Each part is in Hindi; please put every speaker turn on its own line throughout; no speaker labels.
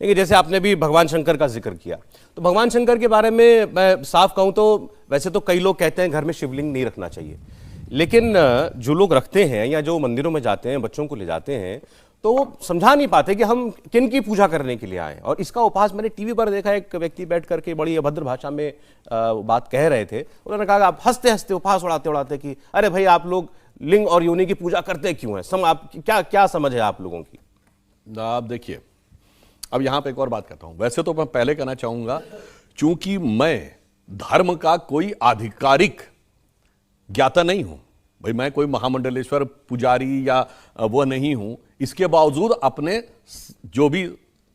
देखिए, जैसे आपने भी भगवान शंकर का जिक्र किया, तो भगवान शंकर के बारे में मैं साफ कहूं तो वैसे तो कई लोग कहते हैं घर में शिवलिंग नहीं रखना चाहिए, लेकिन जो लोग रखते हैं या जो मंदिरों में जाते हैं, बच्चों को ले जाते हैं, तो वो समझा नहीं पाते कि हम किन की पूजा करने के लिए आए। और इसका उपहास मैंने टीवी पर देखा, एक व्यक्ति बैठ करके बड़ी अभद्र भाषा में बात कह रहे थे। उन्होंने कहा आप हंसते हंसते उपहास उड़ाते उड़ाते कि अरे भाई आप लोग लिंग और योनि की पूजा करते क्यों हैं, आप क्या समझ है आप लोगों की?
आप देखिए, अब यहां पे एक और बात करता हूं। वैसे तो मैं पहले कहना चाहूंगा, चूंकि मैं धर्म का कोई आधिकारिक ज्ञाता नहीं हूं, भाई मैं कोई महामंडलेश्वर पुजारी या वो नहीं हूं, इसके बावजूद अपने जो भी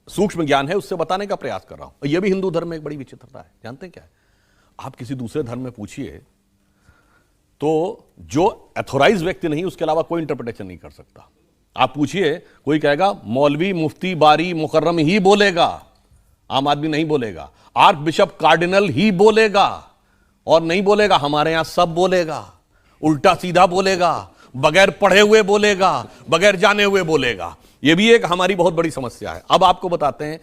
सूक्ष्म ज्ञान है उससे बताने का प्रयास कर रहा हूं। और यह भी हिंदू धर्म में एक बड़ी विचित्रता है। जानते हैं क्या है? आप किसी दूसरे धर्म में पूछिए तो जो अथोराइज व्यक्ति नहीं उसके अलावा कोई इंटरप्रिटेशन नहीं कर सकता। आप पूछिए, कोई कहेगा मौलवी, मुफ्ती, बारी, मुकर्रम ही बोलेगा, आम आदमी नहीं बोलेगा। आर्क बिशप, कार्डिनल ही बोलेगा, और नहीं बोलेगा हमारे यहां सब बोलेगा, उल्टा सीधा बोलेगा, बगैर पढ़े हुए बोलेगा, बगैर जाने हुए बोलेगा। यह भी एक हमारी बहुत बड़ी समस्या है। अब आपको बताते हैं,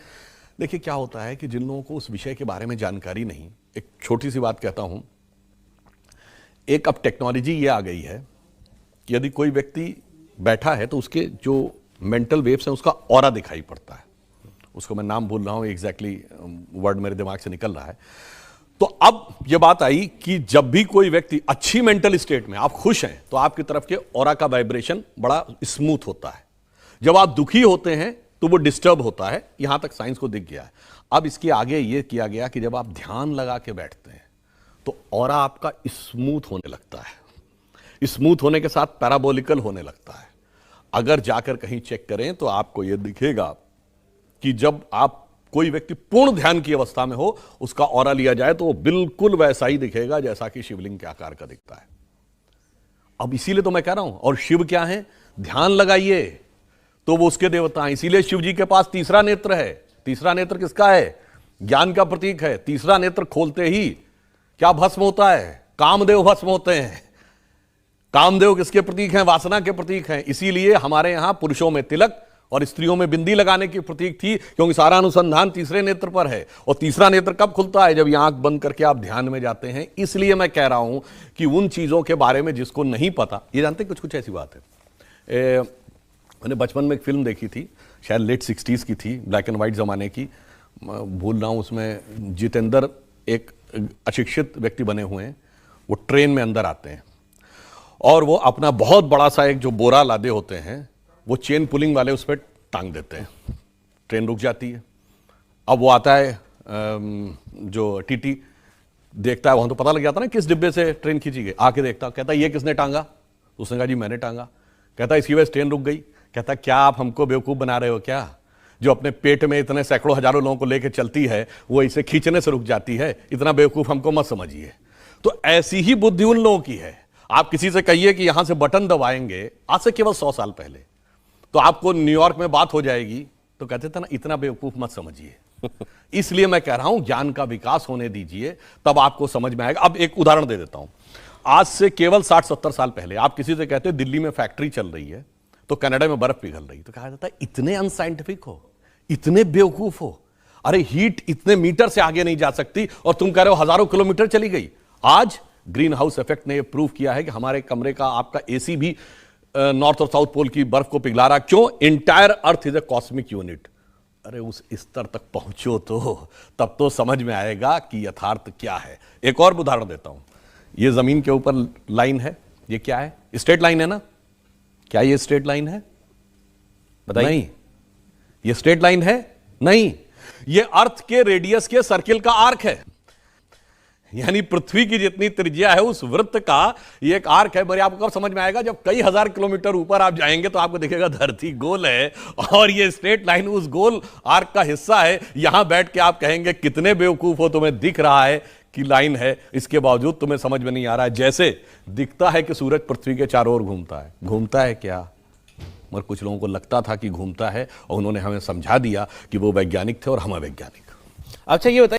देखिए क्या होता है कि जिन लोगों को उस विषय के बारे में जानकारी नहीं, एक छोटी सी बात कहता हूं। एक अब टेक्नोलॉजी ये आ गई है कि यदि कोई व्यक्ति बैठा है तो उसके जो मेंटल वेव्स हैं उसका ऑरा दिखाई पड़ता है। उसको मैं नाम भूल रहा हूं, एग्जैक्टली वर्ड मेरे दिमाग से निकल रहा है। तो अब यह बात आई कि जब भी कोई व्यक्ति अच्छी मेंटल स्टेट में, आप खुश हैं, तो आपकी तरफ के ऑरा का वाइब्रेशन बड़ा स्मूथ होता है। जब आप दुखी होते हैं तो वो डिस्टर्ब होता है। यहां तक साइंस को दिख गया है। अब इसके आगे यह किया गया कि जब आप ध्यान लगा के बैठते हैं तो ऑरा आपका स्मूथ होने लगता है। स्मूथ होने के साथ पैराबोलिकल होने लगता है। अगर जाकर कहीं चेक करें तो आपको यह दिखेगा कि जब आप कोई व्यक्ति पूर्ण ध्यान की अवस्था में हो, उसका ऑरा लिया जाए तो वो बिल्कुल वैसा ही दिखेगा जैसा कि शिवलिंग के आकार का दिखता है। अब इसीलिए तो मैं कह रहा हूं, और शिव क्या है? ध्यान लगाइए तो वो उसके देवता हैं। इसीलिए शिव जी के पास तीसरा नेत्र है। तीसरा नेत्र किसका है? ज्ञान का प्रतीक है। तीसरा नेत्र खोलते ही क्या भस्म होता है? कामदेव भस्म होते हैं। कामदेव किसके प्रतीक हैं? वासना के प्रतीक हैं। इसीलिए हमारे यहां पुरुषों में तिलक और स्त्रियों में बिंदी लगाने की प्रतीक थी, क्योंकि सारा अनुसंधान तीसरे नेत्र पर है। और तीसरा नेत्र कब खुलता है? जब ये आंख बंद करके आप ध्यान में जाते हैं। इसलिए मैं कह रहा हूं कि उन चीजों के बारे में जिसको नहीं पता, ये जानते कुछ कुछ ऐसी बात है। मैंने बचपन में एक फिल्म देखी थी, शायद लेट 60s की थी, ब्लैक एंड व्हाइट जमाने की, भूल रहा हूं। उसमें जितेंद्र एक अशिक्षित व्यक्ति बने हुए हैं। वो ट्रेन में अंदर आते हैं और वो अपना बहुत बड़ा सा एक जो बोरा लादे होते हैं वो चेन पुलिंग वाले उस पर टांग देते हैं। ट्रेन रुक जाती है। अब वो आता है, जो टीटी देखता है, वहां तो पता लग जाता है ना किस डिब्बे से ट्रेन खींची गई। आके देखता, कहता ये किसने टांगा? उसने कहा जी मैंने टांगा। कहता इसकी वजह से ट्रेन रुक गई। कहता क्या आप हमको बेवकूफ बना रहे हो क्या? जो अपने पेट में इतने सैकड़ों हजारों लोगों को लेकर चलती है वो इसे खींचने से रुक जाती है। इतना बेवकूफ हमको मत समझिए। तो ऐसी ही बुद्धि उन लोगों की है। आप किसी से कहिए कि यहां से बटन दबाएंगे, आज से केवल 100 साल पहले, तो आपको न्यूयॉर्क में बात हो जाएगी, तो कहते थे ना इतना बेवकूफ मत समझिए। इसलिए मैं कह रहा हूं ज्ञान का विकास होने दीजिए, तब आपको समझ में आएगा। अब एक उदाहरण दे देता हूं। आज से केवल 60-70 साल पहले आप किसी से कहते दिल्ली में फैक्ट्री चल रही है तो कनाडा में बर्फ पिघल रही, तो कहा जाता है इतने अनसाइंटिफिक हो, इतने बेवकूफ हो। अरे हीट इतने मीटर से आगे नहीं जा सकती और तुम कह रहे हो हजारों किलोमीटर चली गई। आज ग्रीन हाउस इफेक्ट ने यह प्रूव किया है कि हमारे कमरे का, आपका एसी भी नॉर्थ और साउथ पोल की बर्फ को पिघला रहा। क्यों? Entire earth is a cosmic unit. अरे उस स्तर तक पहुंचो तो तब तो समझ में आएगा कि यथार्थ क्या है। एक और उदाहरण देता हूं। ये जमीन के ऊपर लाइन है, ये क्या है? स्ट्रेट लाइन है ना? क्या ये स्ट्रेट लाइन है? बताइए। नहीं, ये स्ट्रेट लाइन है नहीं, ये अर्थ के रेडियस के सर्किल का आर्क है। यानी पृथ्वी की जितनी त्रिज्या है उस वृत्त का ये एक आर्क है। बड़े आपको कब समझ में आएगा? जब कई हजार किलोमीटर ऊपर आप जाएंगे तो आपको दिखेगा धरती गोल है और ये स्ट्रेट लाइन उस गोल आर्क का हिस्सा है। यहां बैठ के आप कहेंगे कितने बेवकूफ हो, तुम्हें दिख रहा है कि लाइन है, इसके बावजूद तुम्हें समझ में नहीं आ रहा है। जैसे दिखता है कि सूरज पृथ्वी के चारों ओर घूमता है। घूमता है क्या? मगर कुछ लोगों को लगता था कि घूमता है और उन्होंने हमें समझा दिया कि वो वैज्ञानिक थे और हम अवैज्ञानिक।
अच्छा ये बताइए।